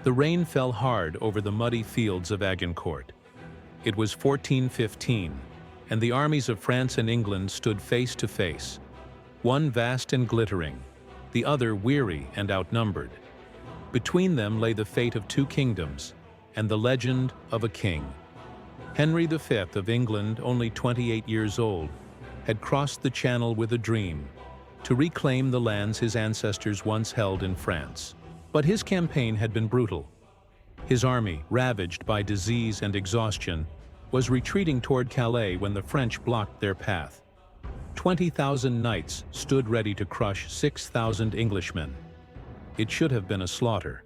The rain fell hard over the muddy fields of Agincourt. It was 1415, and the armies of France and England stood face to face, one vast and glittering, the other weary and outnumbered. Between them lay the fate of two kingdoms and the legend of a king. Henry V of England, only 28 years old, had crossed the Channel with a dream to reclaim the lands his ancestors once held in France. But his campaign had been brutal. His army, ravaged by disease and exhaustion, was retreating toward Calais when the French blocked their path. 20,000 knights stood ready to crush 6,000 Englishmen. It should have been a slaughter.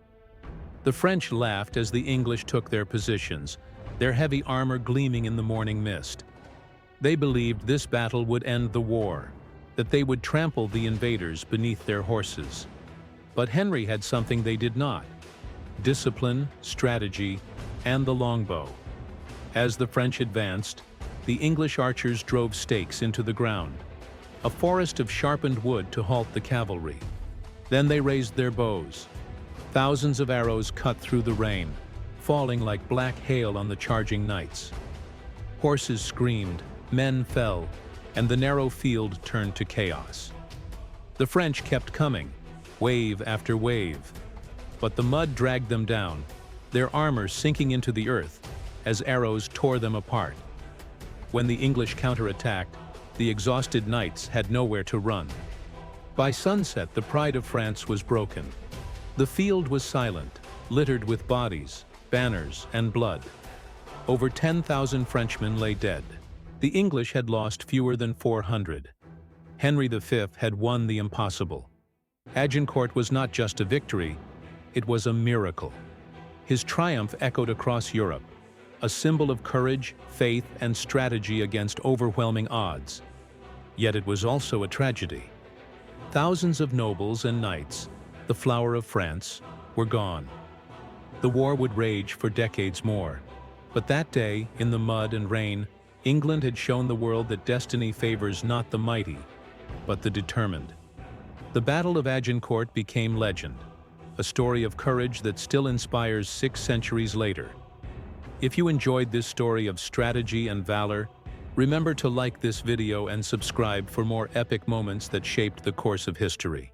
The French laughed as the English took their positions, their heavy armor gleaming in the morning mist. They believed this battle would end the war, that they would trample the invaders beneath their horses. But Henry had something they did not: discipline, strategy, and the longbow. As the French advanced, the English archers drove stakes into the ground, a forest of sharpened wood to halt the cavalry. Then they raised their bows. Thousands of arrows cut through the rain, falling like black hail on the charging knights. Horses screamed, men fell, and the narrow field turned to chaos. The French kept coming, wave after wave, but the mud dragged them down, their armor sinking into the earth as arrows tore them apart. When the English counterattacked, the exhausted knights had nowhere to run. By sunset, the pride of France was broken. The field was silent, littered with bodies, banners, and blood. Over 10,000 Frenchmen lay dead. The English had lost fewer than 400. Henry V had won the impossible. Agincourt was not just a victory, it was a miracle. His triumph echoed across Europe, a symbol of courage, faith, and strategy against overwhelming odds. Yet it was also a tragedy. Thousands of nobles and knights, the flower of France, were gone. The war would rage for decades more. But that day, in the mud and rain, England had shown the world that destiny favors not the mighty, but the determined. The Battle of Agincourt became legend, a story of courage that still inspires 6 centuries later. If you enjoyed this story of strategy and valor, remember to like this video and subscribe for more epic moments that shaped the course of history.